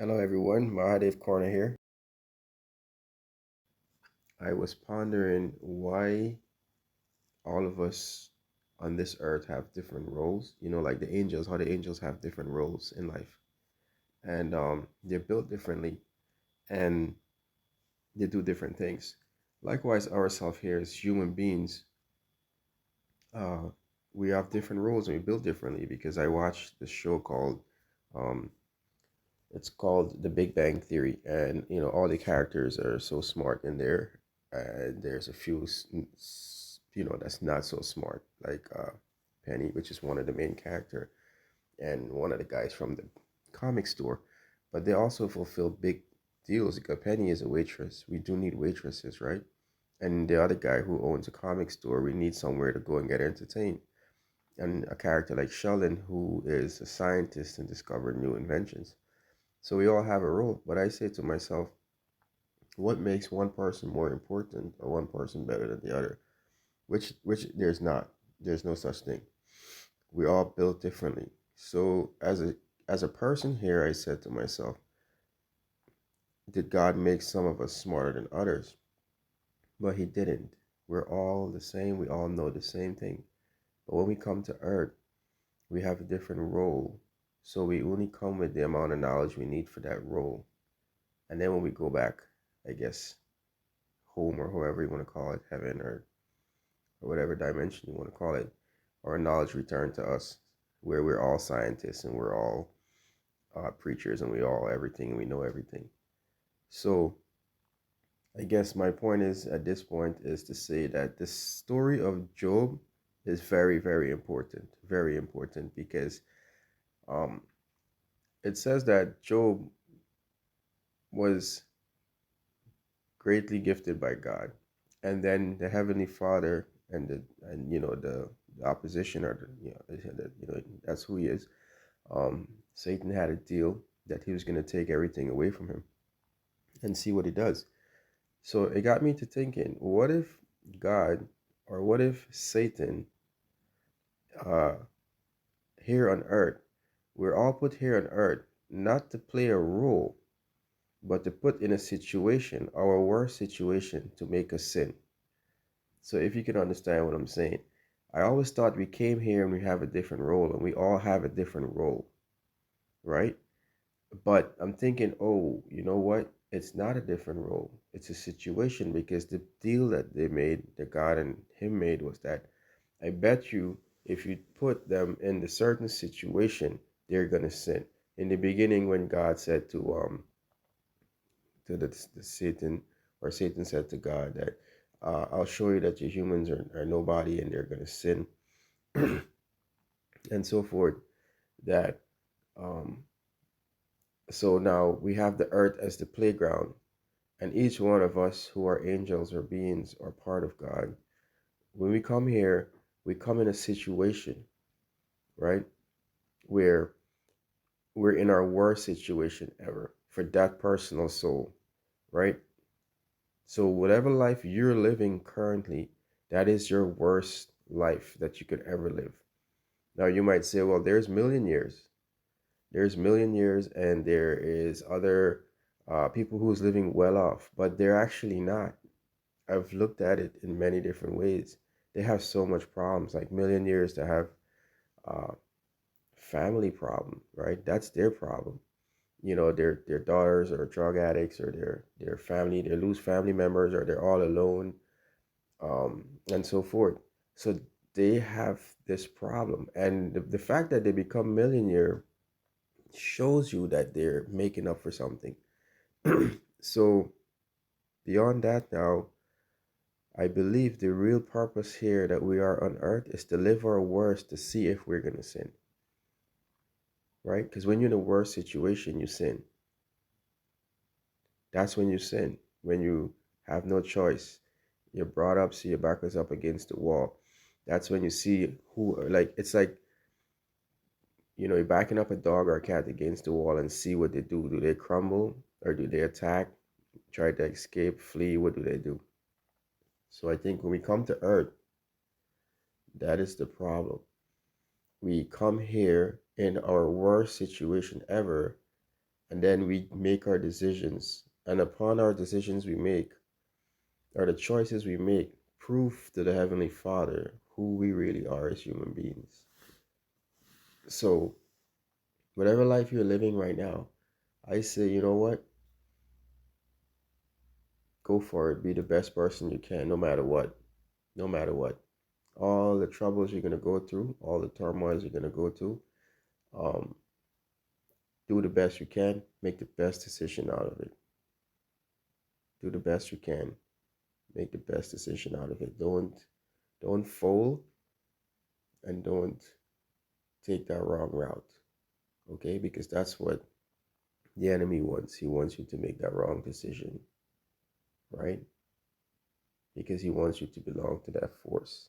Hello everyone, Mahadev Corner here. I was pondering why all of us on this earth have different roles. Like the angels, how the angels have different roles in life. And they're built differently and they do different things. Likewise, ourselves here as human beings, uh, we have different roles and we build differently because I watched the show called um, it's called The Big Bang Theory, and all the characters are so smart in there. And there's a few, that's not so smart, like Penny, which is one of the main character, and one of the guys from the comic store. But they also fulfill big deals because Penny is a waitress. We do need waitresses, right? And the other guy who owns a comic store, we need somewhere to go and get entertained. And a character like Sheldon, who is a scientist and discovered new inventions. So we all have a role, but I say to myself, what makes one person more important or one person better than the other? Which there's not. There's no such thing. We all built differently. So as a person here, I said to myself, did God make some of us smarter than others? But he didn't. We're all the same. We all know the same thing. But when we come to earth, we have a different role. So we only come with the amount of knowledge we need for that role. And then when we go back, I guess home or whoever you want to call it, heaven or whatever dimension you want to call it, or knowledge returned to us, where we're all scientists and we're all preachers and we all everything and we know everything. So I guess my point is at this point is to say that the story of Job is very, very important because um, it says that Job was greatly gifted by God, and then the Heavenly Father and the opposition or that's who he is. Satan had a deal that he was going to take everything away from him and see what he does. So it got me to thinking, what if God or what if Satan uh, here on earth, we're all put here on earth not to play a role, but to put in a situation, our worst situation, to make us sin. So if you can understand what I'm saying, I always thought we came here and we have a different role, and we all have a different role, right? But I'm thinking, oh, you know what? It's not a different role. It's a situation because the deal that they made, that God and him made, was that I bet you if you put them in a certain situation, they're gonna sin. In the beginning, when God said to the Satan, or Satan said to God that I'll show you that your humans are nobody and they're gonna sin, and so forth. That um, so now we have the earth as the playground, and each one of us who are angels or beings or part of God, when we come here, we come in a situation, right, where we're in our worst situation ever for that personal soul, right? So whatever life you're living currently, that is your worst life that you could ever live. Now you might say, well, there's million years. There's million years and there is other people who's living well off, but they're actually not. I've looked at it in many different ways. They have so much problems, like million years to have uh, family problem, right? That's their problem. Their daughters are drug addicts, or their family, they lose family members, or they're all alone, and so forth. So they have this problem, and the fact that they become millionaire shows you that they're making up for something. So beyond that, now I believe the real purpose here that we are on earth is to live our worst to see if we're gonna sin, right? Because when you're in a worst situation, you sin. That's when you sin. When you have no choice, you're brought up, so your back is up against the wall. That's when you see who, like, it's like, you're backing up a dog or a cat against the wall and see what they do. Do they crumble or do they attack, try to escape, flee? What do they do? So I think when we come to earth, that is the problem. We come here in our worst situation ever, And then we make our decisions. And upon our decisions we make, or the choices we make, prove to the Heavenly Father who we really are as human beings. So, whatever life you're living right now, I say, you know what? Go for it. Be the best person you can, no matter what. No matter what. All the troubles you're going to go through, all the turmoils you're going to go through, um, do the best you can. Make the best decision out of it. Do the best you can. Make the best decision out of it. Don't fold, and don't take that wrong route. Okay? Because that's what the enemy wants. He wants you to make that wrong decision, right? Because he wants you to belong to that force.